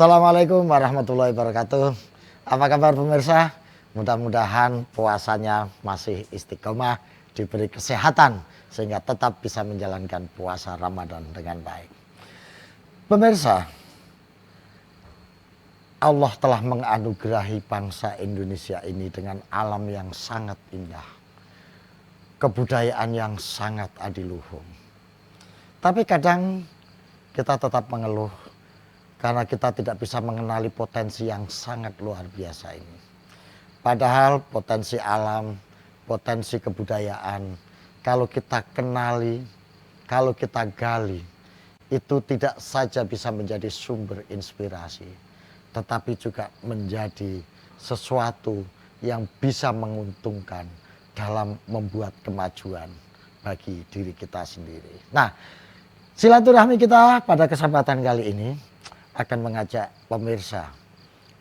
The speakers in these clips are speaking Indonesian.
Assalamualaikum warahmatullahi wabarakatuh. Apa kabar pemirsa? Mudah-mudahan puasanya masih istiqomah, diberi kesehatan sehingga tetap bisa menjalankan puasa Ramadan dengan baik. Pemirsa, Allah telah menganugerahi bangsa Indonesia ini dengan alam yang sangat indah, kebudayaan yang sangat adiluhung. Tapi kadang kita tetap mengeluh karena kita tidak bisa mengenali potensi yang sangat luar biasa ini. Padahal potensi alam, potensi kebudayaan, kalau kita kenali, kalau kita gali, itu tidak saja bisa menjadi sumber inspirasi, tetapi juga menjadi sesuatu yang bisa menguntungkan dalam membuat kemajuan bagi diri kita sendiri. Nah, silaturahmi kita pada kesempatan kali ini akan mengajak pemirsa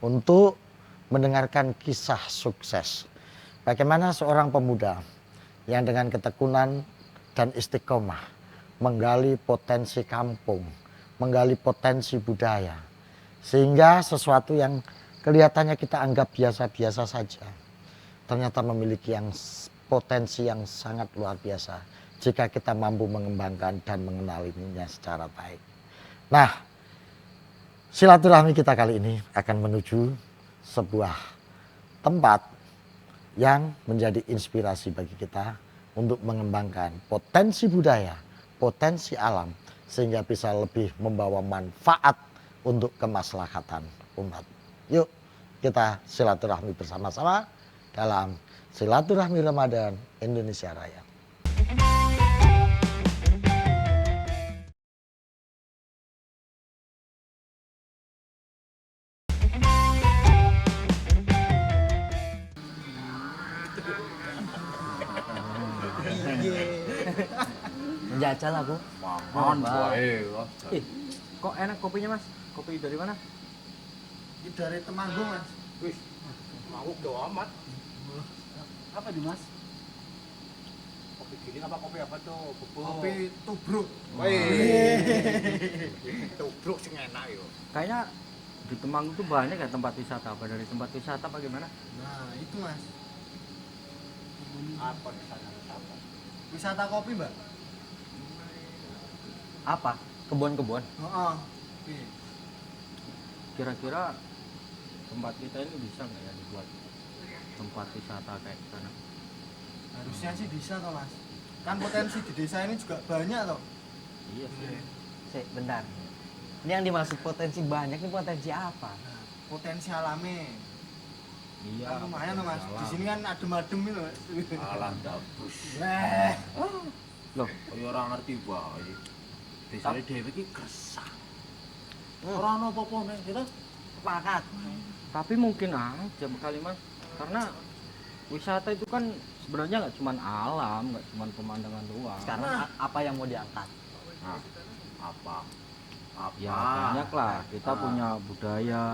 untuk mendengarkan kisah sukses. Bagaimana seorang pemuda yang dengan ketekunan dan istiqomah menggali potensi kampung, menggali potensi budaya. Sehingga sesuatu yang kelihatannya kita anggap biasa-biasa saja, ternyata memiliki potensi yang sangat luar biasa jika kita mampu mengembangkan dan mengenalinya secara baik. Nah, silaturahmi kita kali ini akan menuju sebuah tempat yang menjadi inspirasi bagi kita untuk mengembangkan potensi budaya, potensi alam, sehingga bisa lebih membawa manfaat untuk kemaslahatan umat. Yuk kita silaturahmi bersama-sama dalam Silaturahmi Ramadan Indonesia Raya. Menjajal aku. Mangan wae. Ih, kok enak kopinya, Mas? Kopi dari mana? Ini dari Temanggung, Mas. Wih, mabuk do amat. Apa nih, Mas? Kopi giling apa kopi apa tuh? Bubuk. Kopi tubruk. Wih. Tubruk sing enak yo. Kayaknya di Temanggung tuh banyak ya tempat wisata. Apa dari tempat wisata apa gimana? Nah, itu, Mas. Apa di sana wisata? Wisata kopi, Mbak. Apa? Kebun-kebun. Heeh. Oke. Kira-kira tempat kita ini bisa nggak ya dibuat tempat wisata kayak sana? Harusnya sih bisa toh, Mas. Kan potensi di desa ini juga banyak toh. Iya sih. Sik, bentar. Ini yang dimaksud potensi banyak, ini potensi apa? Nah, potensi alami. Iya. Kan lumayan toh, Mas. Di sini kan adem-adem itu, Mas. Alam bagus. Weh. Loh, Kaya ora ngerti wae. Desane dhewe iki gresah. Ora ono apa-apa nek kita. Sepakat. tapi mungkin aja kali, Mas. Karena wisata itu kan sebenarnya nggak cuma alam, nggak cuma pemandangan doang. Sekarang apa yang mau diangkat? Nah, apa? Apa? Ya banyak lah, kita punya budaya,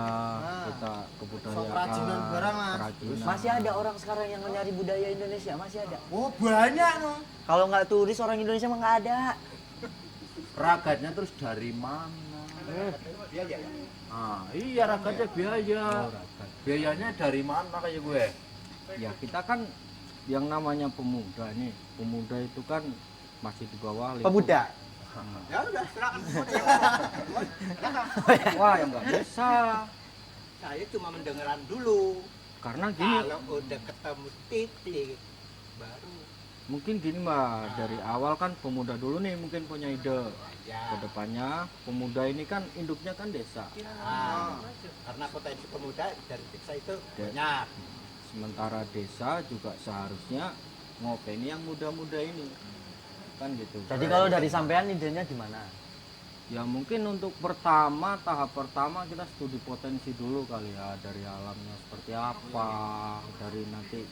kita So, kebudayaan, kerajinan barang, Mas. kerajinan. Masih ada orang sekarang yang mencari budaya Indonesia, masih ada. Oh, banyak noh. Kalau nggak turis orang Indonesia mah nggak ada. Ragatnya terus dari mana? Biaya. Ah, iya ragatnya biaya. Oh, ragat. Biayanya dari mana kayak gue? Ya kita kan yang namanya pemuda nih, pemuda itu kan masih di bawah Pemuda. Ya udah, silakan. Wah, yang nggak bisa. Saya cuma mendengaran dulu. Karena gini, Kalau udah ketemu titik baru mungkin gini Mbak, dari awal kan pemuda dulu nih mungkin punya ide. ya. Kedepannya pemuda ini kan induknya kan desa. Nah, karena potensi pemuda dari desa itu Ya. banyak. Sementara desa juga seharusnya ngopeni yang muda-muda ini. Kan gitu. Jadi kalau dari sampean idenya gimana? Ya mungkin untuk tahap pertama kita studi potensi dulu kali ya, dari alamnya seperti apa, dari nanti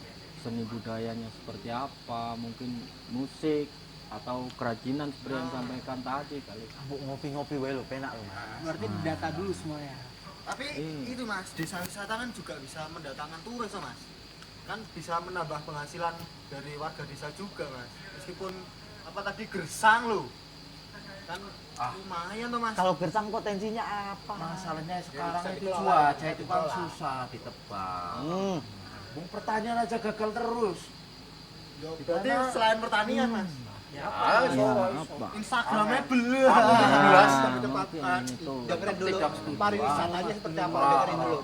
seni budayanya seperti apa, mungkin musik atau kerajinan seperti yang sampaikan tadi kali. Kamu ngopi-ngopi wae lo, penak lo, Mas. Berarti data dulu semuanya. Tapi Iya. itu, Mas, desa wisata kan juga bisa mendatangkan turis, toh, Mas. Kan bisa menambah penghasilan dari warga desa juga, Mas. Meskipun apa tadi gersang lo. Kan lumayan tuh Mas. Kalau gersang potensinya apa? Masalahnya sekarang bisa itu dikelola, cuaca bisa itu kan dikelola. susah ditebang. Hmm. Bung pertanian aja gagal terus. Berarti selain pertanian Mas. Ya, apa? Instagramnya belum. Jelas Nah, tapi tempat mungkin itu. dengerin dulu Tidak setuju. pariwisatanya seperti apa,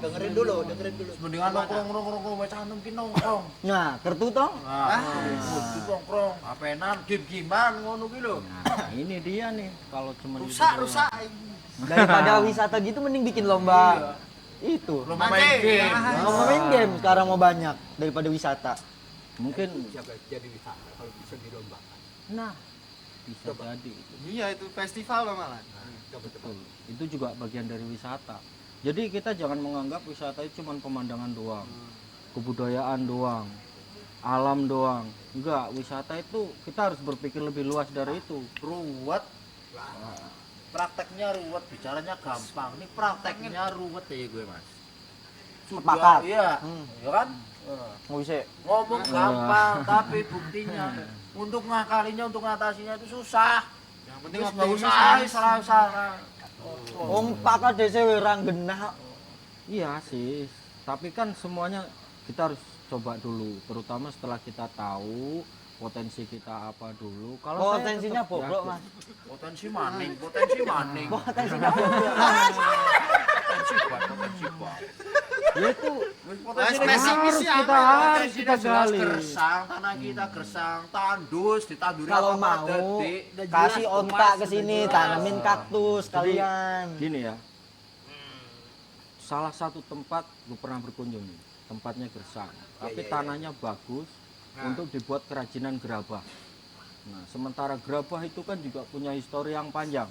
dengerin dulu. Mendingan nongkrong baca antum ki nongkrong. Nah, kertu toh? Kudu nongkrong, apenan game-gamean ngono ki lho. Nah, ini dia nih kalau cuma Rusak. Daripada wisata gitu mending bikin lomba itu. Lomba main game. Lomba main game sekarang mau banyak daripada wisata. mungkin Siapa jadi wisata kalau bisa dilombakan. nah bisa jadi Iya itu festival loh malah. betul. Itu juga bagian dari wisata. Jadi kita jangan menganggap wisata itu cuma pemandangan doang, kebudayaan doang, alam doang. Enggak, wisata itu kita harus berpikir lebih luas dari itu. Ruwet. Prakteknya ruwet, bicaranya gampang. Ini prakteknya ruwet ya gue, Mas. Sepakat. Iya, ya kan? Nggak bisa. Ngomong gampang, tapi buktinya untuk ngakalinya, untuk ngatasinya itu susah. Yang penting Terus nggak optimis usah, Mas. salah. Wong pakat dhewe orang genah. Iya sih, tapi kan semuanya kita harus coba dulu, terutama setelah kita tahu potensi kita apa dulu. Kalau saya Potensinya tetap bobrok, yakin. Mas. Potensi maning, potensi maning. Potensinya bobrok. Potensi buat. Ya itu Potensi pesimis harus ya, kita Mas. harus kita jelas gali. gersang, tanah kita gersang, tandus, ditanduri Kalau apa-apa mau dedik. kasih ontak ke sini, jelas. tanamin kaktus kalian. Gini ya, salah satu tempat gue pernah berkunjung nih, tempatnya gersang, tapi tanahnya bagus untuk dibuat kerajinan gerabah. Nah, sementara gerabah itu kan juga punya histori yang panjang.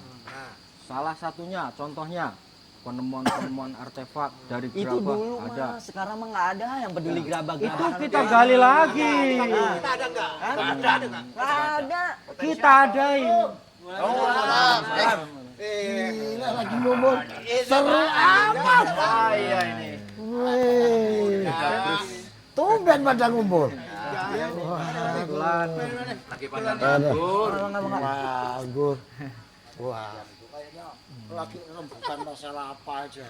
Salah satunya, contohnya penemuan artefak dari Itu gerabah dulu ada. Mas, sekarang mah nggak ada yang peduli gerabah-gerabah. Itu kita gali lagi. Kita ada nggak? Ada nggak? Nggak ada. Kita adain. Gila lagi ngomong. Seru amat. Ah, iya ini. Wih. Tumben pada ngumpul. Kebetulan. Lagi pandang nganggur. Wah, Gur. Wah. Lagi rembukan masalah apa aja.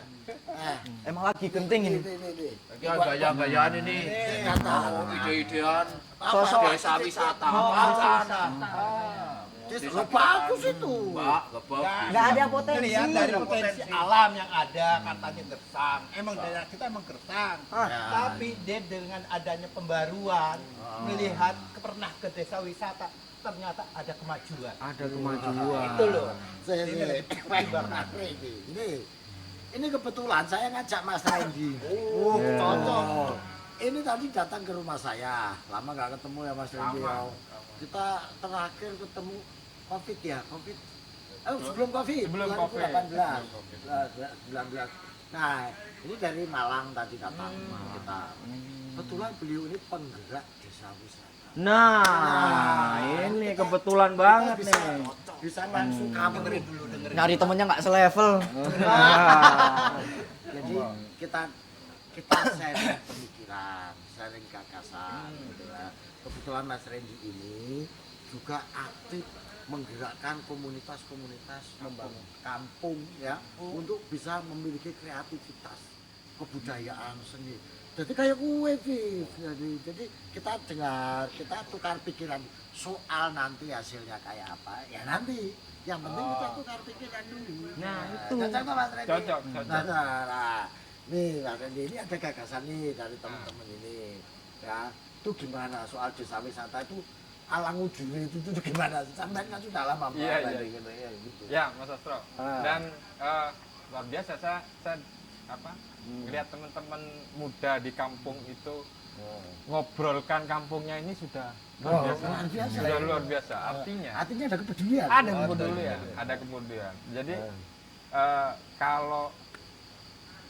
Emang lagi genting ini. Ini. Lagi gaya-gayaan ini. Kata. Ide-idean. Sosok Desa wisata. Apaan? Lo bagus itu. Mbak, gak bagus. Nggak ada potensi. Lihat dari potensi alam yang ada katanya gersang. Emang daerah kita emang gersang. Tapi dia dengan adanya pembaruan melihat pernah ke desa wisata ternyata ada kemajuan. Ada kemajuan. Itu loh. Ini kebetulan saya ngajak Mas Randy. Ya. Cocok. Ini tadi datang ke rumah saya. Lama nggak ketemu ya Mas Randy. Ya. Kita terakhir ketemu COVID ya, COVID. Sebelum COVID. Sebelum COVID. 2018. 19. Nah, ini dari Malang tadi datang kita. Kebetulan beliau ini penggerak desa wisata. Nah, ini kebetulan banget nih. Bisa langsung kamu dulu. Nyari temennya nggak selevel. Jadi kita sharing pemikiran, sharing gagasan gitu ya. Kebetulan Mas Randy ini juga aktif menggerakkan komunitas-komunitas membangun kampung ya untuk bisa memiliki kreativitas kebudayaan seni. Jadi kayak gue Viv. Jadi kita dengar, kita tukar pikiran soal nanti hasilnya kayak apa ya nanti. Yang penting kita tukar pikiran dulu. Nah, itu. Cocok nggak, Mas Randy? Cocok. Nah, nih Mas Randy ini ada gagasan nih dari teman-teman ini ya. Itu gimana soal desa wisata itu alang ujungnya itu gimana? Sampai kan sudah lama Iya, Mas, iya. gitu ya gitu. Ya, Mas Astro. Ah. Dan luar biasa saya melihat teman-teman muda di kampung itu ngobrolkan kampungnya ini sudah luar biasa. Luar biasa. Sudah luar biasa. Artinya Artinya ada kepedulian. ada kemudian, ada kemudian. Jadi kalau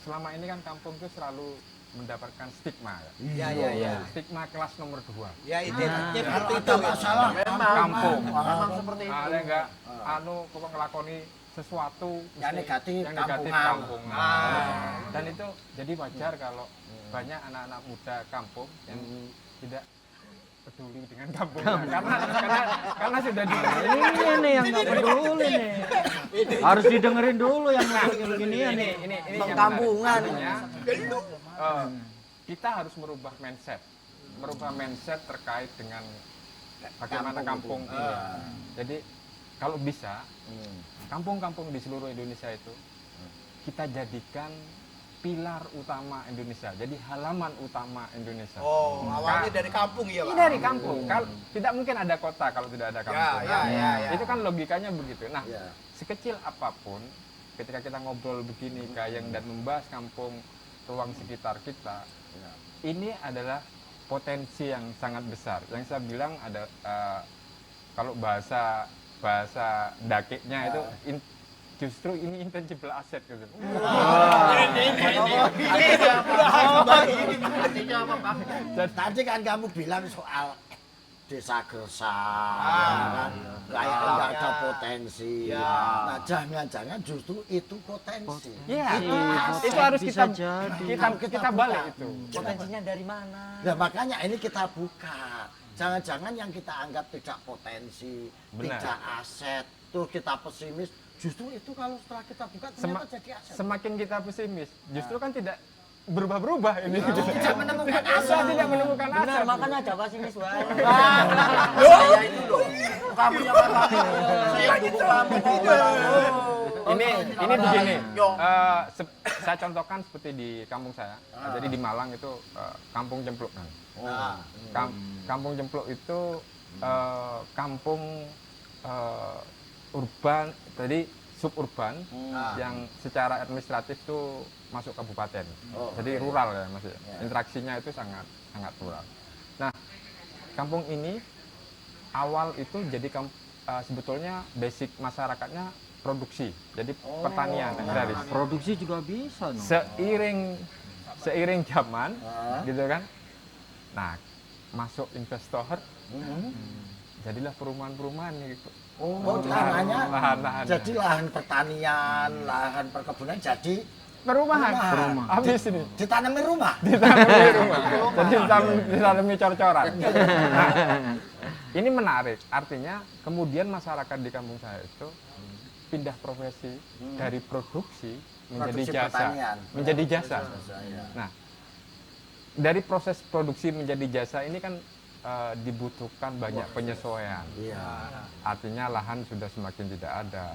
selama ini kan kampung itu selalu mendapatkan stigma. Iya. Stigma kelas nomor 2. Ya identiknya seperti itu. Ada masalah Kampung. Memang seperti itu. Ada enggak kok ngelakoni sesuatu Yang mesti- negatif, yang negatif kampungan. kampungan. Dan itu jadi wajar kalau banyak anak-anak muda kampung yang tidak peduli dengan kampungnya karena sudah di Ini nih yang nggak peduli nih. Harus didengerin dulu yang begini-beginian nih. ini Pengkampungan. Kita harus merubah mindset terkait dengan bagaimana kampung ini. Jadi kalau bisa kampung-kampung di seluruh Indonesia itu kita jadikan pilar utama Indonesia. Jadi halaman utama Indonesia. Oh, awalnya dari kampung ya, Ini Pak? dari kampung. Kalau tidak mungkin ada kota kalau tidak ada kampung. ya. Itu kan logikanya begitu. Nah, sekecil apapun ketika kita ngobrol begini Kayeng dan membahas kampung ruang sekitar kita, ini adalah potensi yang sangat besar. Yang saya bilang ada kalau bahasa dakeknya itu justru ini intangible asset gitu. Tadi kan kamu bilang soal desa gersang, kayak nggak ada potensi. Nah, jangan-jangan justru itu potensi. Iya, potensi itu harus bisa kita jadi. kita balik itu. Potensinya dari mana? Nah, makanya ini kita buka. Jangan-jangan yang kita anggap tidak potensi, Benar. tidak aset, terus kita pesimis, justru itu kalau setelah kita buka ternyata jadi aset. Semakin kita pesimis, justru kan tidak berubah-berubah ini. Tidak menemukan Saya tidak menemukan Benar, aset. makanya ada pesimis wae. Saya itu loh. Kamu yang kata saya dukung kamu. Ini begini. Saya contohkan seperti di kampung saya. Jadi di Malang itu Kampung Cempluk kan. Kampung Cempluk itu kampung urban, jadi suburban yang secara administratif itu masuk kabupaten. Jadi rural ya Mas. Interaksinya itu sangat rural. Nah, kampung ini awal itu jadi sebetulnya basic masyarakatnya produksi. Jadi pertanian agraris. Produksi juga bisa. No? Seiring zaman gitu kan. Nah, masuk investor. Jadilah perumahan-perumahan gitu. Oh, lahannya Lahan-lahan. jadi lahan pertanian, lahan perkebunan jadi Perumahan. Habis ini. ditanami rumah. Ditanami rumah. Jadi ditanami cor-coran. Nah, ini menarik. Artinya kemudian masyarakat di kampung saya itu pindah profesi dari produksi menjadi Produksi jasa. pertanian. Menjadi jasa. Ya. Nah, dari proses produksi menjadi jasa ini kan dibutuhkan banyak penyesuaian. Iya. Artinya lahan sudah semakin tidak ada.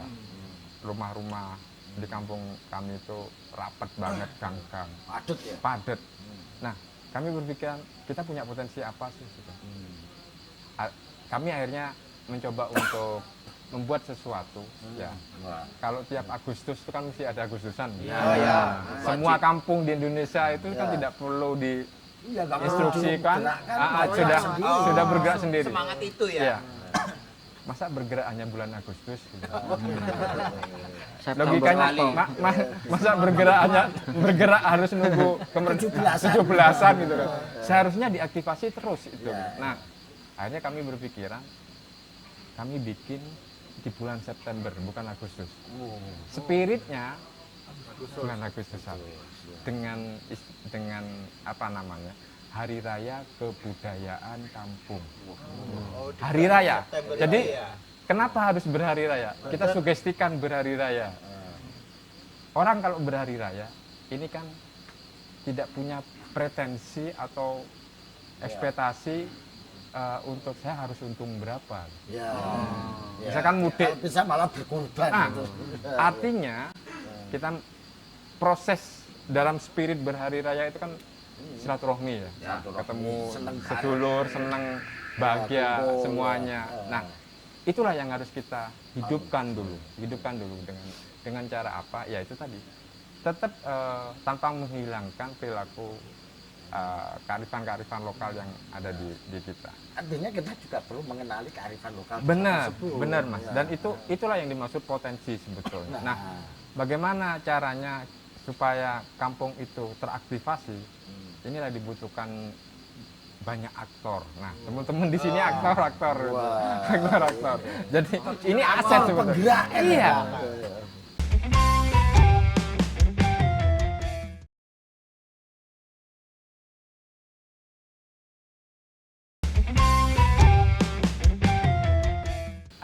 Rumah-rumah di kampung kami itu rapat banget gang-gang, Padat ya. padat. Nah, kami berpikir kita punya potensi apa sih? Gitu. Kami akhirnya mencoba untuk membuat sesuatu. Ya, kalau tiap Agustus itu kan mesti ada Agustusan. Semua kampung di Indonesia itu kan tidak perlu di Iya, nggak perlu instruksikan, digerakkan, sudah bergerak sendiri. Semangat itu ya. Iya. Masa bergerak hanya bulan Agustus? Gitu. September Logikanya kali. masa bergerak harus nunggu 17-an gitu kan. Seharusnya diaktifasi terus itu. Nah, akhirnya kami berpikiran kami bikin di bulan September bukan Agustus. Spiritnya bulan Agustus dengan apa namanya? Hari Raya Kebudayaan Kampung. Hari Raya. Jadi kenapa harus berhari raya? Kita sugestikan berhari raya. Orang kalau berhari raya ini kan tidak punya pretensi atau ekspektasi untuk saya harus untung berapa. Ya. Misalkan mudik. Kalau bisa malah berkorban. Nah, gitu. artinya kita proses dalam spirit berhari raya itu kan silaturahmi ya, ketemu sedulur, senang, bahagia kumpul. semuanya. Nah, itulah yang harus kita hidupkan dulu dengan cara apa? Ya itu tadi, tetap tanpa menghilangkan perilaku kearifan lokal yang ada di kita. Artinya kita juga perlu mengenali kearifan lokal. Benar, tersebut. benar Mas. Ya. Dan itulah yang dimaksud potensi sebetulnya. Nah, bagaimana caranya supaya kampung itu teraktivasi? Inilah dibutuhkan banyak aktor. Nah, teman-teman di sini aktor. Jadi ini aset sebetulnya. Penggerak. Iya. Ya.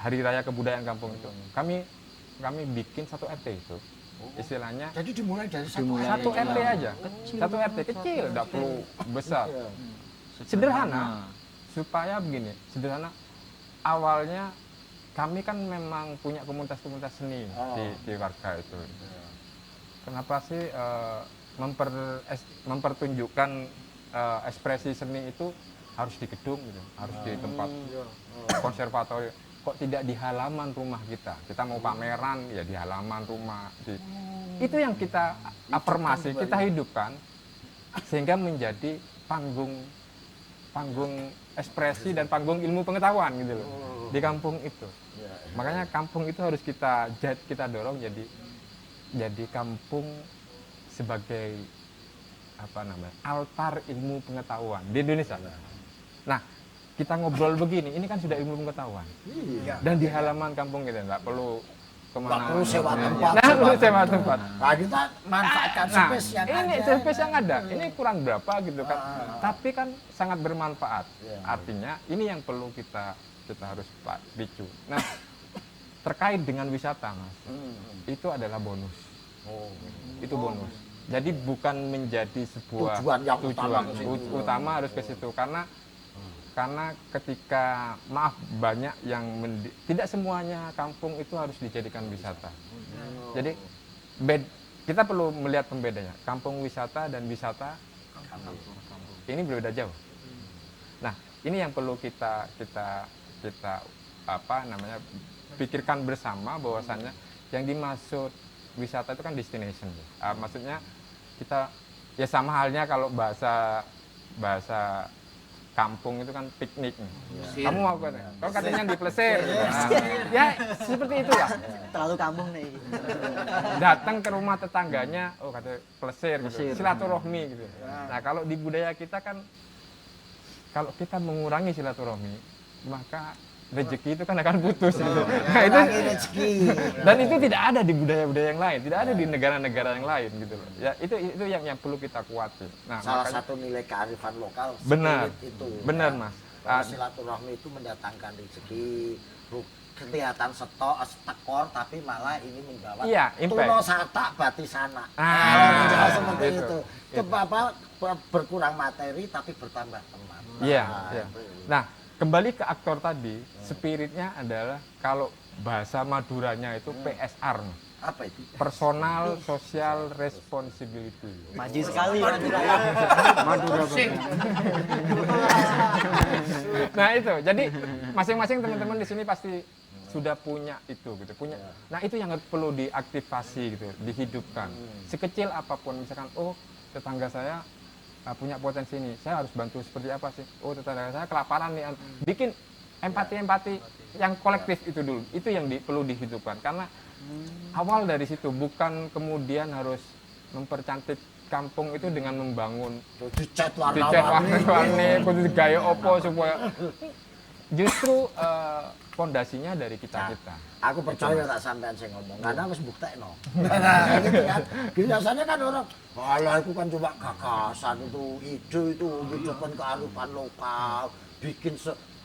hari raya kebudayaan kampung itu, kami bikin satu RT itu, istilahnya Jadi dimulai dari satu RT aja, satu RT kecil, tidak perlu besar, sederhana, supaya begini, sederhana. Awalnya kami kan memang punya komunitas-komunitas seni di warga itu. Kenapa sih mempertunjukkan ekspresi seni itu harus di gedung gitu, harus di tempat konservatori, kok tidak di halaman rumah kita mau pameran ya di halaman rumah itu yang kita afirmasi, kita hidupkan sehingga menjadi panggung ekspresi dan panggung ilmu pengetahuan gitu loh di kampung itu. Makanya kampung itu harus kita dorong jadi kampung sebagai altar ilmu pengetahuan di Indonesia. Nah, kita ngobrol begini, ini kan sudah ilmu pengetahuan. Dan di halaman kampung kita nggak perlu kemana. Nggak perlu sewa tempat. Nah, perlu sewa tempat. Nah, kita manfaatkan space yang ada. Ini space yang ada. Ini kurang berapa gitu kan. Tapi kan sangat bermanfaat. Artinya ini yang perlu kita harus picu. Nah, terkait dengan wisata, Mas. Itu adalah bonus. Itu bonus. Jadi bukan menjadi sebuah Tujuan yang utama harus ke situ karena ketika banyak yang tidak semuanya kampung itu harus dijadikan wisata. Jadi kita perlu melihat pembedanya. Kampung wisata dan wisata ini berbeda jauh. Nah, ini yang perlu kita pikirkan bersama bahwasannya yang dimaksud wisata itu kan destination. Maksudnya kita ya sama halnya kalau bahasa kampung itu kan piknik. Kamu mau kalau katanya di Plesir. Ya seperti itulah. Terlalu kampung nih. Datang ke rumah tetangganya, kata Plesir gitu. Silaturahmi gitu. Nah, kalau di budaya kita kan kalau kita mengurangi silaturahmi, maka rezeki itu kan akan putus gitu. Nah, itu rezeki. Dan itu tidak ada di budaya-budaya yang lain, tidak ada di negara-negara yang lain gitu loh. Ya, itu yang perlu kita kuatin. Nah, salah makanya, satu nilai kearifan lokal benar. Itu. Benar, Mas. Silaturahmi itu mendatangkan rezeki, kelihatan tekor tapi malah ini membawa tuno sata bati sana. Seperti itu. Berkurang materi tapi bertambah teman. Iya. Nah, kembali ke aktor tadi, spiritnya adalah kalau bahasa Maduranya itu PSR. Apa itu? Personal Social Responsibility. Maju sekali Madura. Nah itu, jadi masing-masing teman-teman di sini pasti sudah punya itu gitu, punya. Nah itu yang perlu diaktifasi gitu, dihidupkan. Sekecil apapun, misalkan, tetangga saya punya potensi ini, saya harus bantu seperti apa sih? Tetangga saya kelaparan nih, bikin empati yang kolektif itu dulu, itu yang perlu dihidupkan karena awal dari situ, bukan kemudian harus mempercantik kampung itu dengan membangun dicat warna-warni, kudu gaya opo supaya justru fondasinya dari kita. Aku percaya tak sampean sing ngomong, karena wis buktekno. Nah, gitu kan. Biasanya kan orang, "Alah itu kan cuma gagasan itu, ide itu depan kearifan lokal, bikin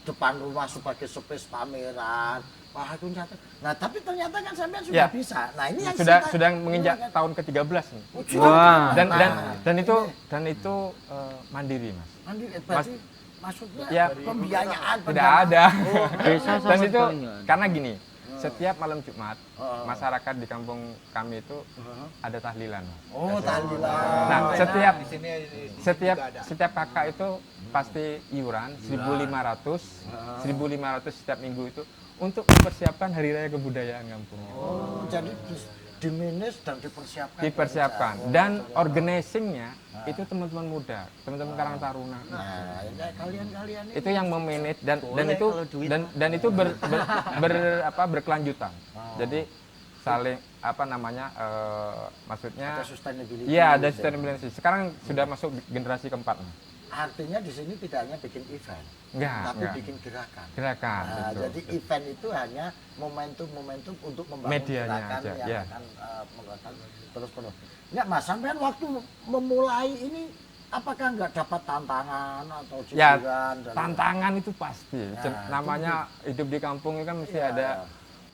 depan rumah sebagai space pameran." Wah, itu nyata. Nah, tapi ternyata kan sampean sudah bisa. Nah, ini yang sudah menginjak tahun ke-13 nih. Wah. Dan itu mandiri, Mas. Mandiri, berarti maksudnya ya, pembiayaan tidak ada. Desa Dan itu karena gini, setiap malam Jumat masyarakat di kampung kami itu ada tahlilan. Tahlilan. Nah, setiap kakak itu pasti iuran 1.500 setiap minggu itu untuk mempersiapkan hari raya kebudayaan kampung. Jadi dimanage dan dipersiapkan. Dan organizingnya itu teman-teman muda, teman-teman Karang Taruna. Nah, kalian itu yang memanage dan itu berkelanjutan. Jadi saling maksudnya ada sustainability. Iya, ada sustainability. Sekarang sudah masuk generasi keempat. Artinya di sini tidak hanya bikin event, tapi bikin gerakan. Nah, betul. jadi event itu hanya momentum untuk membangun medianya gerakan aja, yang akan menggunakan terus-menerus. Enggak, Mas, sampean waktu memulai ini apakah nggak dapat tantangan atau Ya, cibiran? tantangan itu pasti. Nah, Namanya hidup di kampung itu kan mesti ada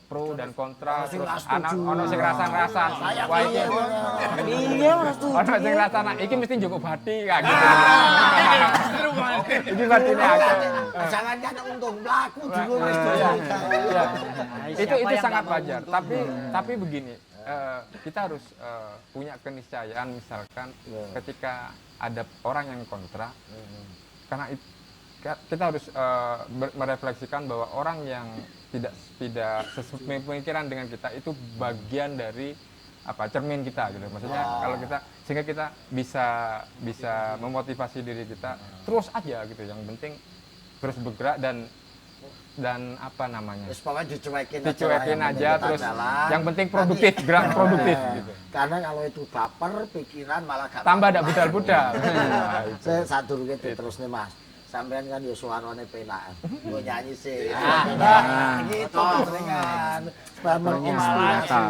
pro dan kontra, Sing terus nggak setuju. anak ono sing rasa-rasa. Saya Wah, iki Iya, Mas tuh. ono sing rasana iki mesti njukuk bati kayak gitu. Iki batine akeh. Jangan kan untung pelaku dulu wis Iya. Iya. Itu Siapa yang sangat nggak mau wajar. untung? Tapi begini, kita harus punya keniscayaan misalkan ketika ada orang yang kontra, karena kita harus merefleksikan bahwa orang yang tidak sepemikiran dengan kita itu bagian dari cermin kita gitu. Maksudnya kalau kita sehingga kita bisa memotivasi diri kita terus aja gitu. Yang penting terus bergerak dan apa namanya? Wis pokoknya dicuekin Dicuekin lah, aja kita terus jalan. yang penting produktif, gerak produktif gitu. Karena kalau itu baper pikiran malah gak Tambah baper. dak budal-budal. Nah, itu. Saya satu gitu terus nih Mas. Sampean kan yo suarane penak. Yo nyanyi sih. Gitu seringan. Supaya menginspirasi.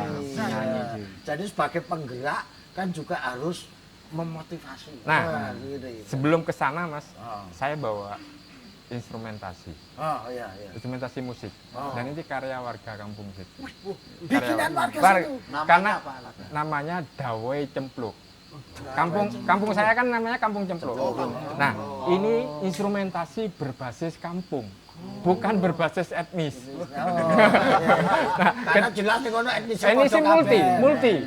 Jadi sebagai penggerak kan juga harus memotivasi. Nah, gitu. Sebelum ke sana Mas, Oh. saya bawa instrumentasi. Oh iya. Instrumentasi musik. Oh. Dan ini karya warga kampung sih. Bikinan warga situ. Karena namanya Dawai Cempluk. Kampung saya kan namanya Kampung Cempluk. Nah, ini instrumentasi berbasis kampung, bukan berbasis etnis. Karena jelas nih kono etnis. Ini sih multi.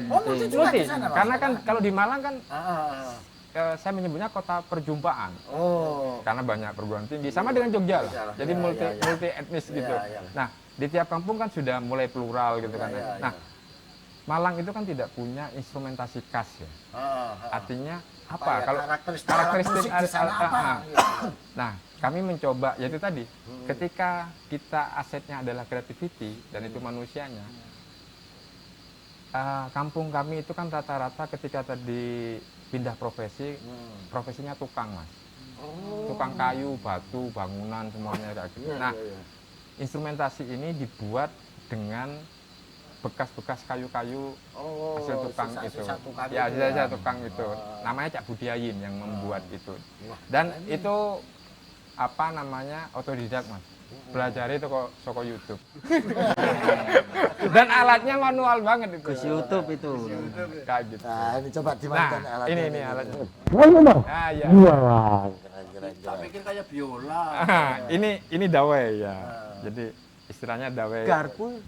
Oh, multi juga di sana, Mas? Karena kan kalau di Malang kan Ah. saya menyebutnya kota perjumpaan. Oh. Karena banyak perguruan tinggi sama dengan Jogja lah. Iya, Jadi iya, multi iya, iya. multi etnis gitu. Iya, iya. Nah, di tiap kampung kan sudah mulai plural gitu kan. Iya, iya, Nah, Malang itu kan tidak punya instrumentasi khas ya. Artinya apa? ya, Kalau karakteristik di sana apa? Nah, kami mencoba yaitu tadi ketika kita asetnya adalah creativity dan itu manusianya. Kampung kami itu kan rata-rata ketika tadi pindah profesi, profesinya tukang Mas. Tukang kayu, batu, bangunan semuanya kayak gitu. Nah, instrumentasi ini dibuat dengan bekas-bekas kayu-kayu hasil tukang itu. Ya, sisa tukang itu. Namanya Cak Budiayin yang membuat itu. Dan itu apa namanya otodidak Mas. Belajar itu kok soko YouTube. Dan alatnya manual banget itu. Gus YouTube itu. Kayak gitu. Nah, ini coba dimainkan Nah, alatnya. ini alatnya. Ah, iya. Tak pikir kayak biola. Ini dawai ya. Jadi istilahnya dawai. Garpu.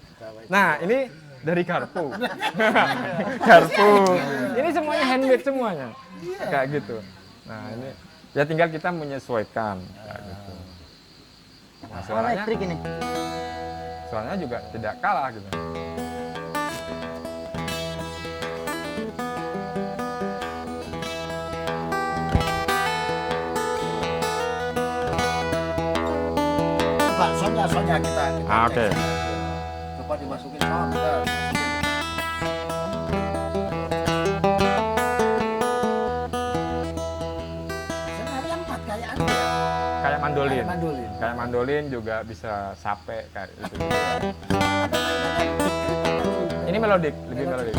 Nah, ini dari garpu. Garpu. Ini semuanya handmade semuanya. Kayak gitu. Nah, ini ya tinggal kita menyesuaikan kayak gitu. Nah, Elektrik ini. suaranya juga tidak kalah gitu. Coba sonya kita. Oke. Coba dimasukin sound. Sebenarnya 4 kayak anu. Kayak mandolin. Kayak mandolin. Kayak mandolin juga bisa sape kayak itu. Ini melodik, lebih melodik.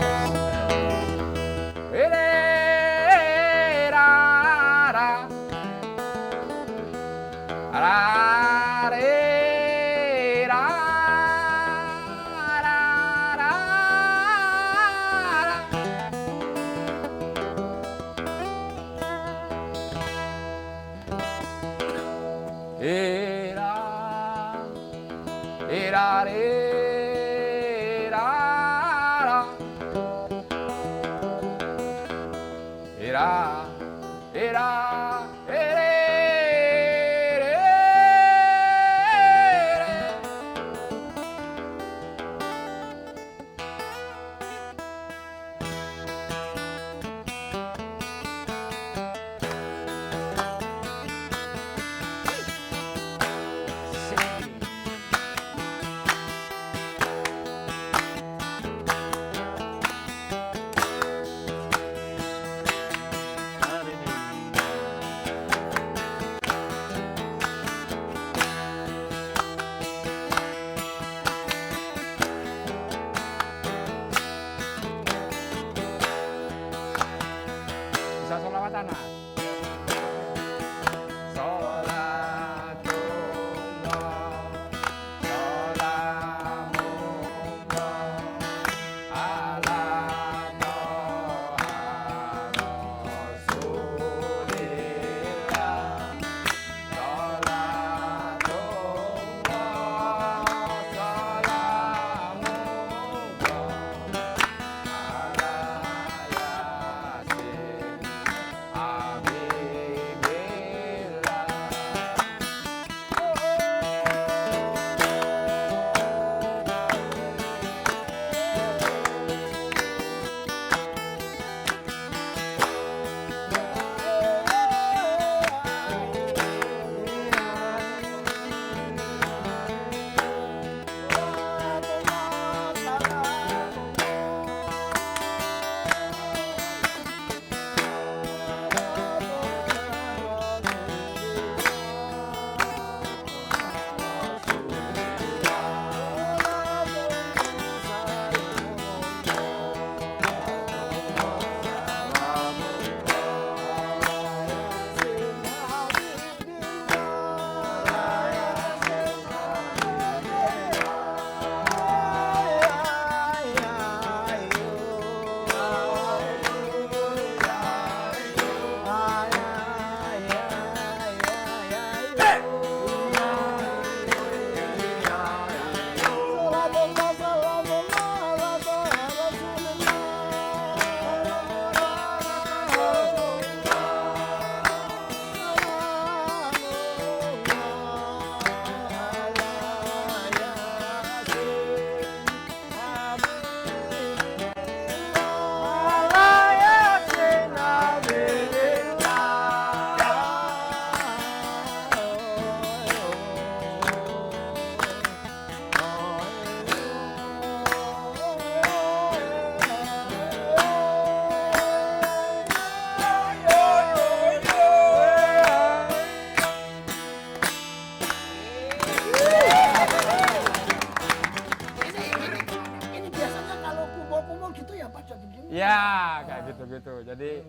gitu-gitu. Jadi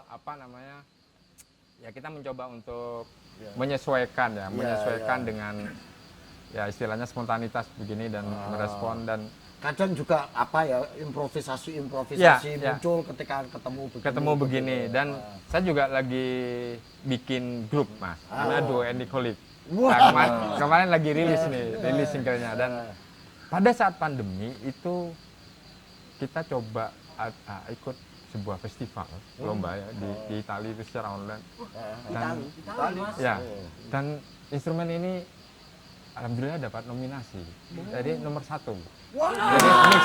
apa namanya? Ya kita mencoba untuk menyesuaikan menyesuaikan dengan ya istilahnya spontanitas begini dan merespon dan Kadang juga apa ya improvisasi Ya. muncul ketika ketemu begini dan saya juga lagi bikin grup Mas, namanya Duo Enikolik. Wah. Nah, kemarin lagi rilis singlenya dan pada saat pandemi itu kita coba ikut sebuah festival lomba ya di Italia itu secara online dan dan instrumen ini alhamdulillah dapat nominasi jadi nomor 1. Jadi mix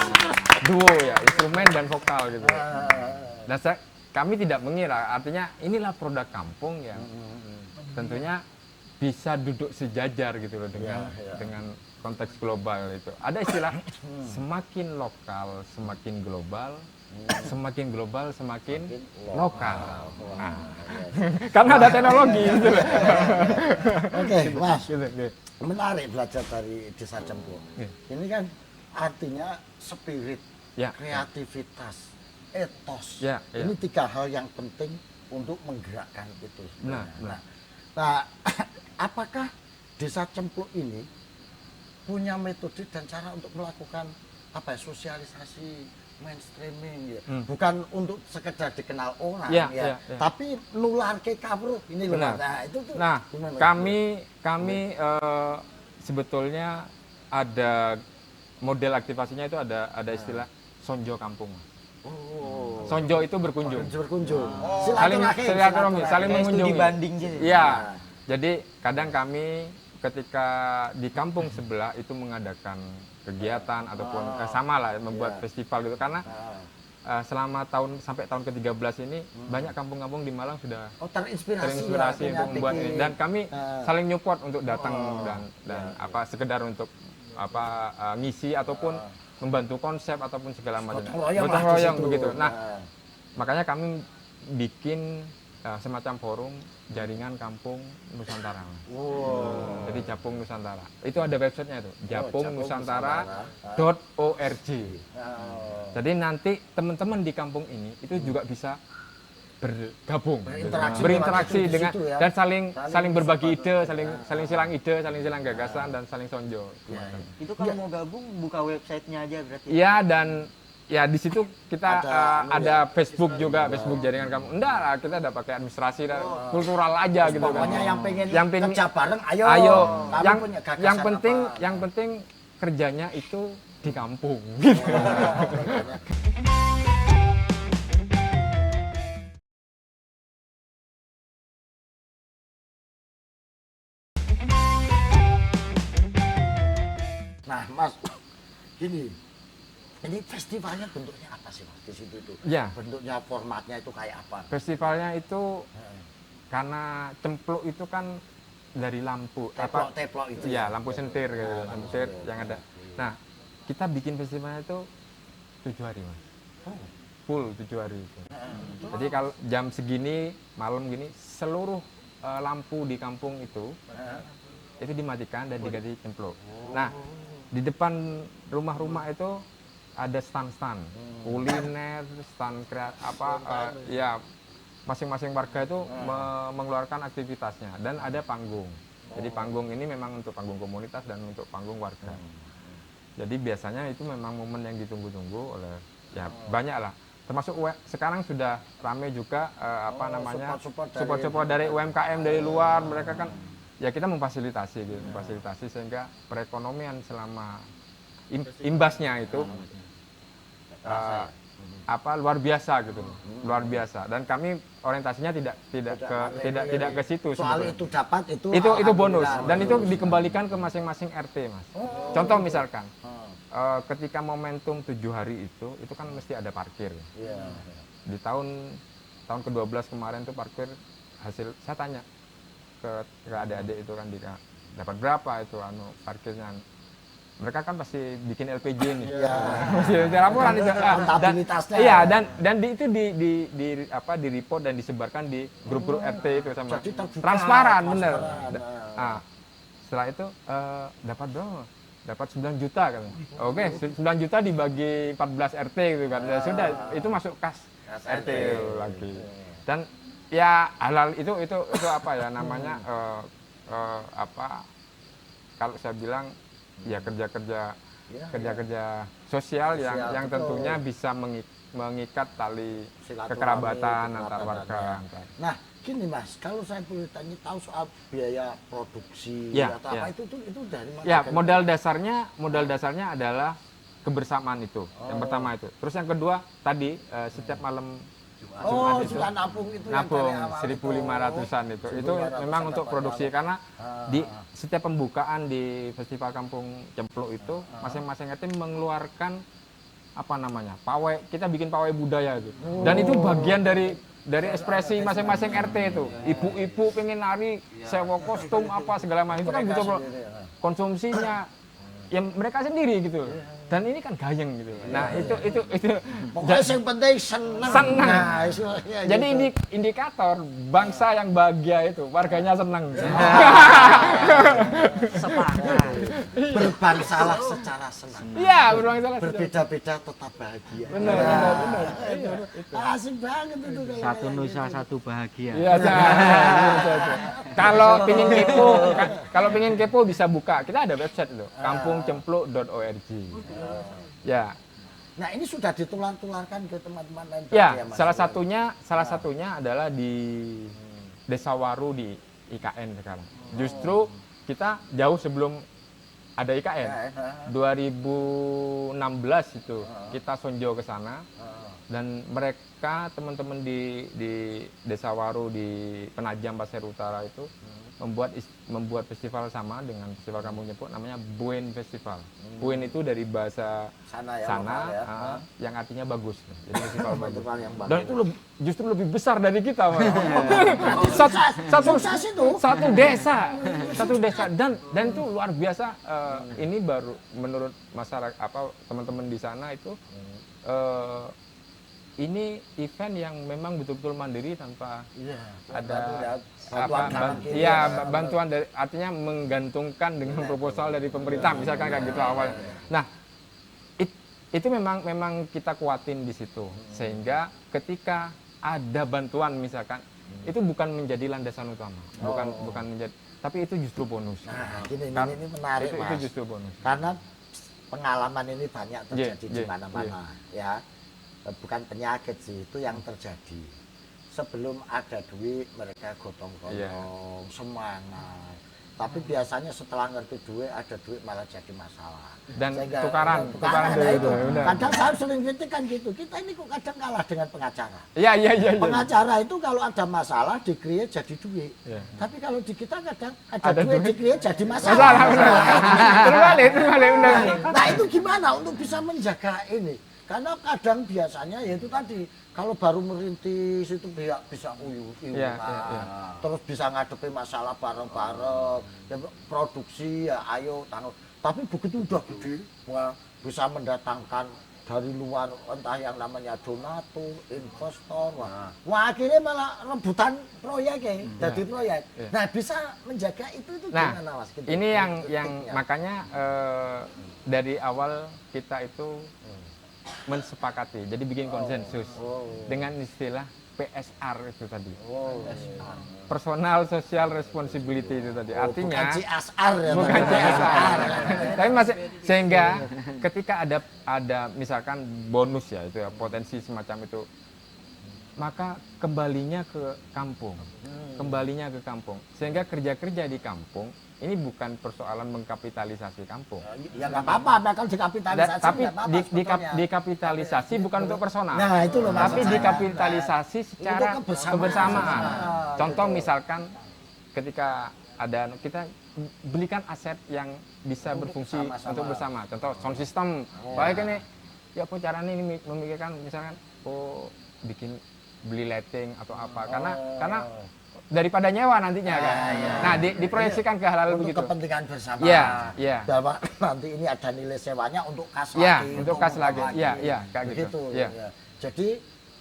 duo ya instrumen dan vokal gitu. Dan kami tidak mengira artinya inilah produk kampung yang tentunya bisa duduk sejajar gitu loh dengan konteks global itu. Ada istilah semakin lokal semakin global, semakin global semakin lokal. Nah, karena ada teknologi gitu loh. Oke, Mas. Gitu. Menarik belajar dari Desa Cempluh. Ini kan artinya spirit, kreativitas, etos. Ini 3 hal yang penting untuk menggerakkan itu. Nah, apakah Desa Cempluh ini punya metode dan cara untuk melakukan apa ya, sosialisasi mainstreaming ya? Bukan untuk sekedar dikenal orang tapi nular ke kawruh ini loh. Nah, kami sebetulnya ada model aktivasinya itu ada istilah sonjo kampung. Sonjo itu berkunjung. Silaturahmi, saling mengunjungi. Dibanding gitu. Iya. Jadi kadang kami ketika di kampung sebelah itu mengadakan kegiatan ataupun sama lah membuat festival gitu karena selama sampai tahun ke-13 ini banyak kampung-kampung di Malang sudah terinspirasi untuk membuat ini dan kami saling nyupport untuk datang dan apa sekedar untuk apa ngisi ataupun membantu konsep ataupun segala macam gotong royong begitu. Nah, makanya kami bikin semacam forum jaringan kampung Nusantara. Jadi Japung Nusantara. Itu ada websitenya itu, japungnusantara.org. Jadi nanti teman-teman di kampung ini itu juga bisa bergabung, berinteraksi dengan dan saling berbagi ide, saling silang ide, saling silang gagasan dan saling sonjo. Itu kalau mau gabung buka websitenya aja berarti. Iya dan ya di situ kita ada Facebook juga, Facebook jaringan kamu. Enggak lah, kita udah pakai administrasi dan kultural aja gitu kan. Pokoknya yang pengen kerja bareng, ayo. Yang penting kerjanya itu di kampung. Gitu. Nah, Mas, ini festivalnya bentuknya apa sih, Mas, di situ itu? Ya. Bentuknya, formatnya itu kayak apa? Festivalnya itu karena Cempluh itu kan dari lampu teplok itu. Ya, lampu sentir gitu, sentir yang ada. Nah, kita bikin festivalnya itu 7 hari, Mas. Full 7 hari itu. Jadi kalau jam segini, malam gini, seluruh lampu di kampung itu dimatikan dan diganti Cempluh. Nah, di depan rumah-rumah itu ada stand-stand kuliner, stand ya masing-masing warga itu mengeluarkan aktivitasnya dan ada panggung. Jadi panggung ini memang untuk panggung komunitas dan untuk panggung warga. Jadi biasanya itu memang momen yang ditunggu-tunggu oleh ya banyak lah. Termasuk sekarang sudah ramai juga support dari UMKM dari luar, mereka kan ya kita memfasilitasi sehingga perekonomian selama imbasnya itu luar biasa gitu, luar biasa. Dan kami orientasinya tidak ke situ. Soal itu dapat itu bonus dan itu dikembalikan ke masing-masing RT, Mas. Contoh misalkan ketika momentum 7 hari itu kan mesti ada parkir. Di tahun ke-12 kemarin tuh parkir hasil saya tanya ke adik-adik itu kan dapat berapa itu parkirnya. Mereka kan pasti bikin LPG nih. Masih laporan itu. Kontabilitasnya. Iya, dan itu di report dan disebarkan di grup-grup RT itu sama. Jadi terbuka, transparan bener. Nah, setelah itu dapat berapa? Dapat 9 juta kan. Oke, 9 juta dibagi 14 RT gitu kan. Ya sudah, itu masuk kas RT lagi. Dan ya halal itu apa ya namanya apa kalau saya bilang ya kerja-kerja sosial yang tentunya bisa mengikat tali kekerabatan antar warga. Nah, gini Mas, kalau saya boleh tanya tahu soal biaya produksi Ya, atau ya. apa itu dari mana? Ya, Dari modal dasarnya adalah kebersamaan itu. Yang pertama itu. Terus yang kedua tadi setiap malam Oh, itu. juga nabung itu nabung yang dari awal 1.500-an itu 1.500 memang untuk dapat produksi awal. karena di setiap pembukaan di Festival Kampung Cempluk itu masing-masing RT mengeluarkan apa namanya pawai, kita bikin pawai budaya gitu dan itu bagian dari ekspresi masing-masing RT itu. Ibu-ibu pengen nari sewa kostum apa segala macam itu kan butuh konsumsinya yang mereka sendiri gitu dan ini kan gayeng gitu. Nah itu Pokoknya yang penting senang. Senang. Nah, ya, jadi gitu. indikator bangsa yang bahagia itu warganya senang. Sepakat. Berbangsalah secara senang. Iya, berulang salah. Berbeda-beda tetap bahagia. Benar. Asik banget itu kalau Satu kayak nusa gitu. satu bahagia. Iya, kalau pingin kepo bisa buka. Kita ada website loh, kampungcempluk.org. Ya. Nah, ini sudah ditular-tularkan ke teman-teman lain berarti Ya, Mas? salah satunya adalah di Desa Waru di IKN sekarang. Justru kita jauh sebelum ada IKN. 2016 itu kita sonjo ke sana dan mereka teman-teman di Desa Waru di Penajam Pasir Utara itu membuat festival sama dengan Festival Kampung Cempluk namanya Buen Festival. Buen itu dari bahasa Sana ya, sana lokal ya. yang artinya bagus. Jadi festival bagus. Festival yang bagus. Dan itu justru lebih besar dari kita, Mas. Sukses itu. Satu desa dan itu luar biasa. Ini baru menurut masyarakat teman-teman di sana itu ini event yang memang betul-betul mandiri tanpa ada bantuan dari artinya menggantungkan dengan proposal dari pemerintah misalkan kayak gitu awal. Nah, itu memang kita kuatin di situ sehingga ketika ada bantuan misalkan itu bukan menjadi landasan utama, bukan menjadi tapi itu justru bonus. Nah, ini menarik itu Mas. justru bonus. Karena pengalaman ini banyak terjadi di Yeah, mana-mana ya. Bukan penyakit sih, itu yang terjadi. Sebelum ada duit mereka gotong-gotong, semangat. Tapi biasanya setelah ngerti duit, ada duit malah jadi masalah. Dan Sehingga- tukaran nah itu. Benar. Kadang saya sering kritik kan gitu. Kita ini kok kadang kalah dengan pengacara. Iya. Pengacara itu kalau ada masalah di-create jadi duit. Iya. Tapi kalau di kita kadang ada Ada duit duit. di-create jadi Masalah masalah. benar. Terbalik benar. Nah itu gimana untuk bisa menjaga ini? Karena kadang biasanya ya itu tadi kalau baru merintis itu bisa uyuh-uyuhan, Iya. terus bisa ngadepi masalah bareng-bareng, ya, produksi ya ayo tanggung. Tapi begitu udah gede, wah, bisa mendatangkan dari luar entah yang namanya donatur, investor, wah akhirnya malah rebutan proyek ya, jadi proyek. Iya. Nah bisa menjaga itu Nah, gimana Mas? Gitu. ini yang Tekniknya. makanya dari awal kita itu mensepakati, jadi bikin konsensus dengan istilah PSR itu tadi. Personal Social Responsibility itu tadi. Artinya bukan CSR ya. bukan Mas? CSR. Tapi masih sehingga ketika ada misalkan bonus ya itu ya potensi semacam itu maka kembalinya ke kampung. Sehingga kerja-kerja di kampung ini bukan persoalan mengkapitalisasi kampung. Ya nggak apa-apa, bakal dikapitalisasi. Tapi nggak apa-apa sebetulnya. dikapitalisasi bukan untuk personal. Nah itu loh Tapi maksud saya. dikapitalisasi secara Untuk kebersamaan. Ah, Contoh gitu. misalkan ketika kita belikan aset yang bisa berfungsi sama-sama. untuk bersama. Contoh sound system. Baik ini ya apa caranya ini memikirkan misalkan beli lighting atau apa. Karena daripada nyewa nantinya kan. Nah, diproyeksikan ke hal-hal untuk begitu. kepentingan bersama. Iya. Bahwa nanti ini ada nilai sewanya untuk kas Iya, lagi. untuk kas lagi. Iya, kayak gitu. Begitu. Iya. Ya. Jadi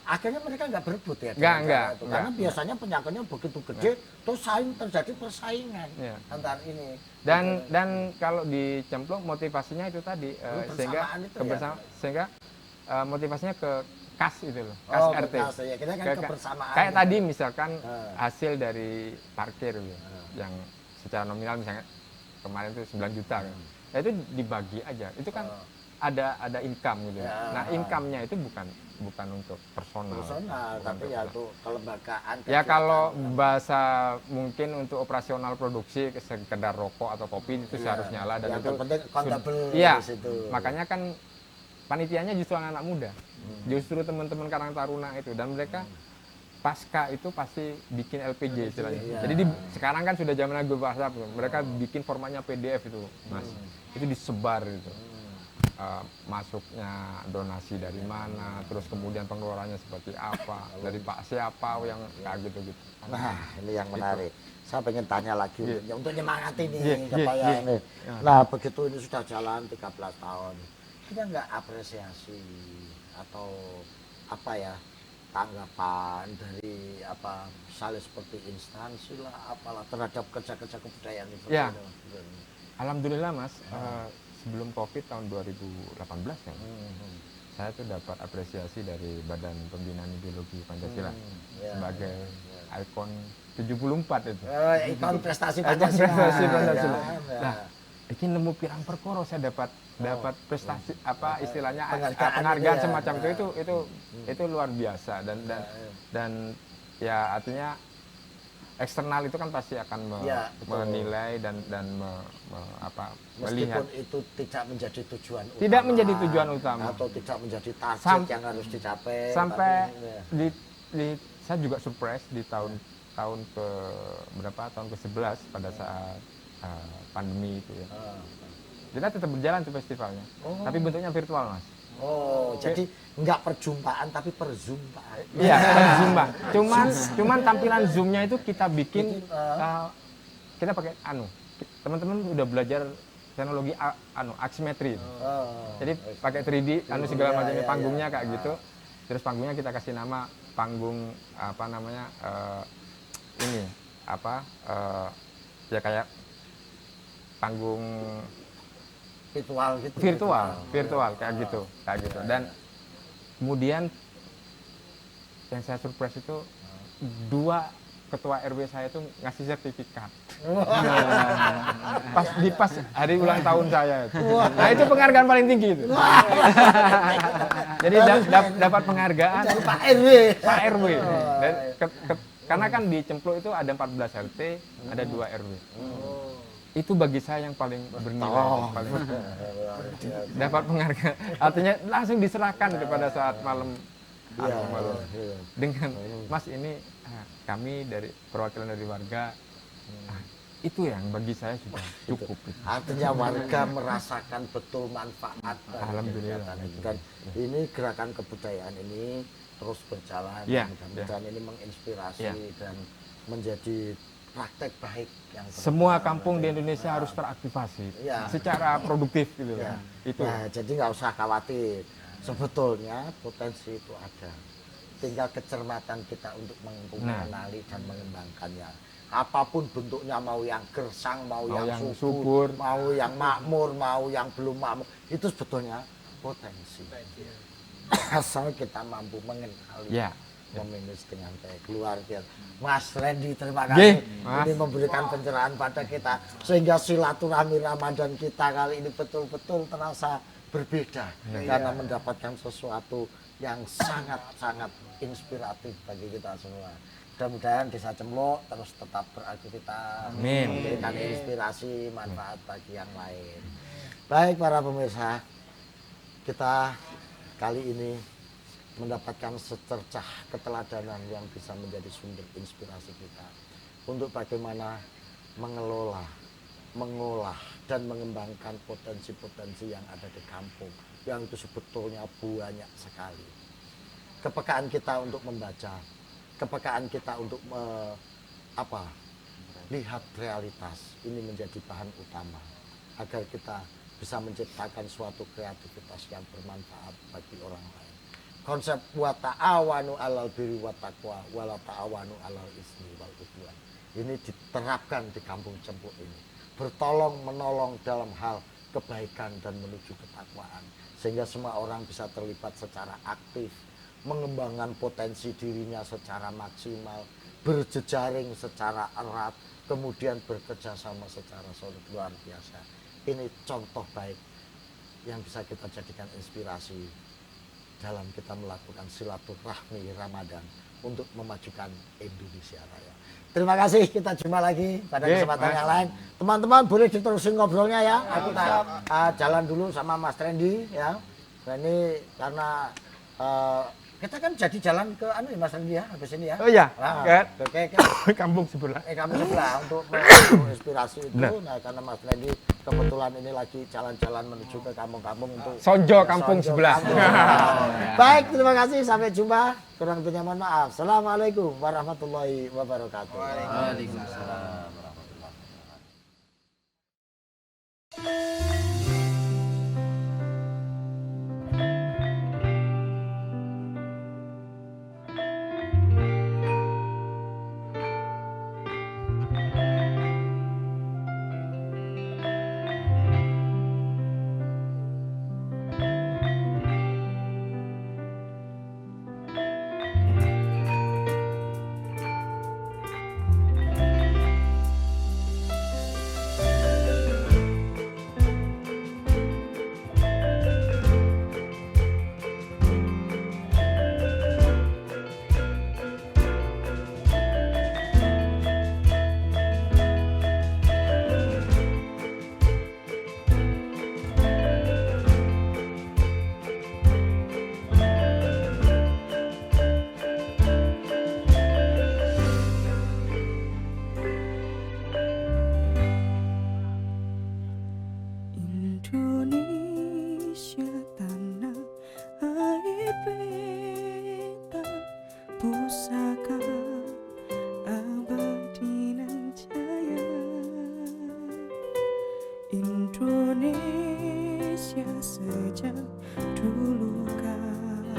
akhirnya mereka nggak berebut ya. Nggak, dengan nggak, cara itu. nggak. Karena biasanya penyakitnya begitu gede, terus terjadi persaingan Iya. antar ini. Dan kalau di Cempluk motivasinya itu tadi sehingga Kebersamaan itu ya. sehingga motivasinya ke kas itu loh, kas RT. Kas, ya. Kita kan kebersamaan. Kayak gitu. tadi misalkan Ah. hasil dari parkir gitu, yang secara nominal misalnya kemarin itu 9 juta kan. Ya itu dibagi aja. Itu kan ada income gitu. Ya. Nah, income-nya itu bukan untuk personal. Personal, Bukan tapi untuk ya personal. itu kelembagaan. Ya kalau kegiatan. bahasa mungkin untuk operasional produksi sekedar rokok atau kopi itu Iya. seharusnya lah dan Yang itu terpenting akuntabel iya, di situ. makanya kan panitianya justru anak-anak muda, justru teman-teman Karang Taruna itu, dan mereka pasca itu pasti bikin LPG istilahnya. Iya. Jadi sekarang kan sudah zaman grup WhatsApp, mereka bikin formatnya PDF itu, Mas. Itu disebar gitu. Masuknya donasi dari mana, terus kemudian pengeluarannya seperti apa, dari Pak siapa yang kayak gitu-gitu. Nah, ini yang menarik. Saya pengen tanya lagi Iya. untuk nyemangati nih Iya, supaya iya, ini. iya. Nah, begitu ini sudah jalan 13 tahun. Kita nggak apresiasi atau apa ya, tanggapan dari apa misalnya seperti instansi lah apalah terhadap kerja-kerja kebudayaan itu. Ya. Alhamdulillah Mas, sebelum COVID tahun 2018 kan, saya tuh dapat apresiasi dari Badan Pembinaan Ideologi Pancasila ya. sebagai ikon 74 itu. Ikon prestasi Ikon Pancasila. prestasi Pancasila. Ya. Nah, ini nemu pirang perkara saya dapat prestasi apa istilahnya Penghargaan penghargaan itu ya. semacam itu luar biasa dan ya artinya eksternal itu kan pasti akan Ya, betul. menilai dan melihat Meskipun itu tidak menjadi tujuan utama. Tidak menjadi tujuan utama. Atau tidak menjadi target Sam- yang harus dicapai. sampai tapi, ya. saya juga surprise di tahun ke berapa tahun ke-11 pada saat pandemi itu ya. Kita tetap berjalan tuh festivalnya, tapi bentuknya virtual Mas. Oh, jadi nggak perjumpaan tapi perzumpaan. Iya, Zumba. Cuman tampilan Zoom-nya itu kita bikin kita pakai teman-teman udah belajar teknologi aksimetri. Jadi pakai 3D segala Iya, macamnya iya, panggungnya iya. kayak gitu. Terus panggungnya kita kasih nama panggung apa namanya ini apa ya kayak panggung Virtual gitu. virtual kayak gitu dan kemudian yang saya surprise itu 2 ketua RW saya itu ngasih sertifikat pas hari ulang tahun saya itu. Nah itu penghargaan paling tinggi itu. Jadi dapat penghargaan Dari Pak RW. Pak RW dan karena kan di Cempluk itu ada 14 RT ada 2 RW. Itu bagi saya yang paling bernilai, paling dapat penghargaan. Artinya langsung diserahkan pada saat malam malam. Dengan Mas ini kami dari perwakilan dari warga. Itu yang bagi saya sudah cukup. Artinya warga merasakan betul manfaat dari Alhamdulillah. kegiatan itu. Dan ini gerakan kebudayaan ini terus berjalan. Ya, Mudah-mudahan ini menginspirasi Ya. dan menjadi praktek baik yang Semua kampung di Indonesia harus teraktivasi Ya. secara produktif gitu. Ya. Itu. Ya, jadi nggak usah khawatir. Sebetulnya potensi itu ada. Tinggal kecermatan kita untuk mengenali dan mengembangkannya. Apapun bentuknya, mau yang gersang, mau yang subur, mau yang makmur, mau yang belum makmur, itu sebetulnya potensi. Asal kita mampu mengenali, Ya. memanage dengan baik. Luar biasa. Mas Randy, terima kasih. Mas. Ini memberikan pencerahan pada kita sehingga silaturahmi Ramadan kita kali ini betul-betul terasa berbeda karena mendapatkan sesuatu yang sangat-sangat inspiratif bagi kita semua. Mudah-mudahan Desa Cempluk terus tetap beraktivitas, Amin. memberikan inspirasi, manfaat bagi yang lain. Baik para pemirsa, kita kali ini mendapatkan secercah keteladanan yang bisa menjadi sumber inspirasi kita untuk bagaimana mengelola, mengolah, dan mengembangkan potensi-potensi yang ada di kampung yang itu sebetulnya banyak sekali. Kepekaan kita untuk membaca, kepekaan kita untuk lihat realitas ini menjadi bahan utama agar kita bisa menciptakan suatu kreativitas yang bermanfaat bagi orang lain. Konsep wa ta'awanu 'alal birri wat taqwa wa la ta'awanu 'alal ismi wal udwan. Ini diterapkan di kampung Cempluk ini. Bertolong menolong dalam hal kebaikan dan menuju ketakwaan sehingga semua orang bisa terlibat secara aktif mengembangkan potensi dirinya secara maksimal, berjejaring secara erat, kemudian bekerja sama secara solid, luar biasa. Ini contoh baik yang bisa kita jadikan inspirasi dalam kita melakukan silaturahmi Ramadan untuk memajukan Indonesia Raya. Terima kasih, kita jumpa lagi pada kesempatan yang lain. Teman-teman boleh diterusin ngobrolnya ya. Aku jalan dulu sama Mas Randy ya. Nah, ini karena kita kan jadi jalan ke Mas Randy ya habis ini ya. Oh iya. Nah, ke kampung sebelah. Kampung sebelah untuk inspirasi itu. Nah, karena Mas Randy kebetulan ini lagi jalan-jalan menuju ke kampung-kampung untuk Sonjo kampung sebelah. Baik, terima kasih, sampai jumpa. Kurang lebihnya mohon maaf. Assalamualaikum warahmatullahi wabarakatuh. Waalaikumsalam. Indonesia tanah air beta pusaka abadi nan jaya. Indonesia sejak dulu kala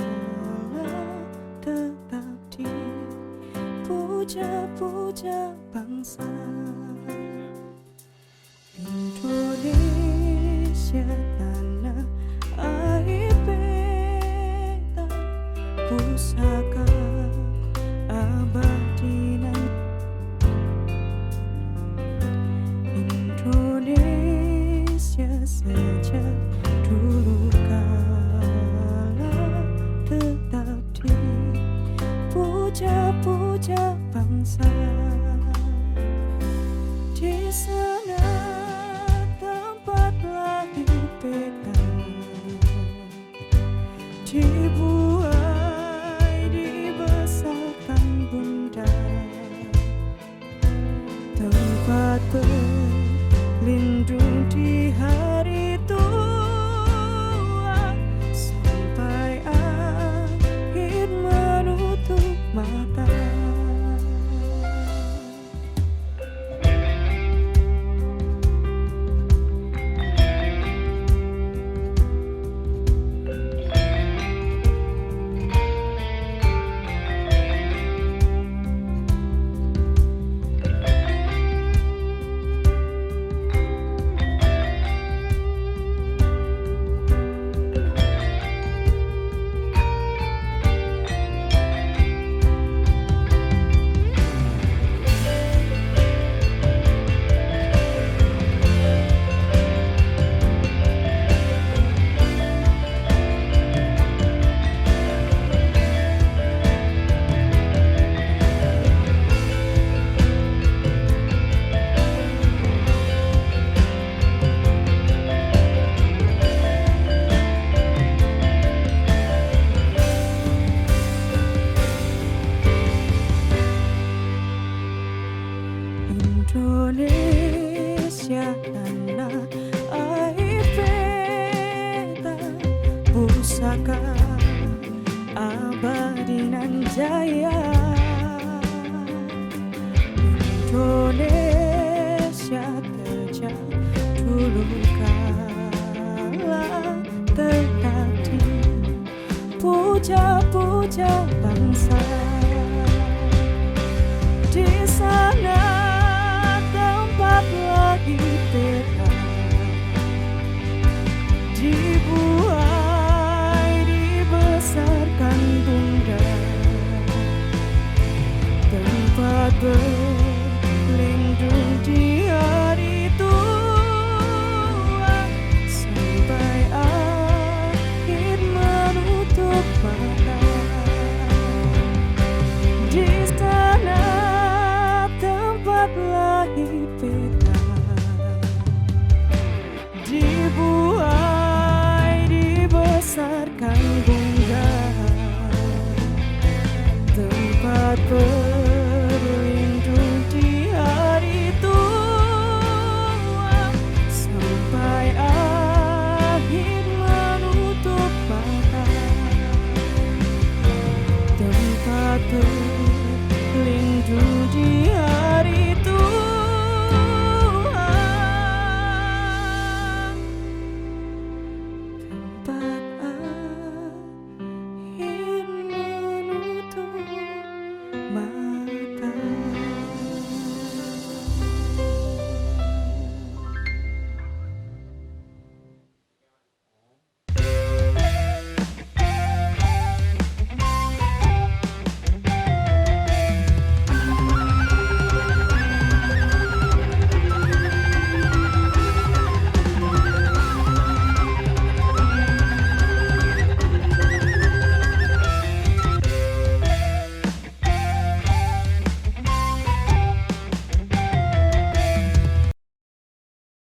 tetap dipuja-puja bangsa. Indonesia tanah air beta pusaka abadi nan. Indonesia sejak dulu kala tetap dipuja-puja bangsa. Di sana tempat lahir beta, dibuai dibesarkan bunda, tempat berlindung di hari tua sampai akhir menutup mata. Indonesia tanah air beta pusaka abadi nan jaya. Indonesia sejak dulu kala tetap dipuja-puja bangsa. Di sana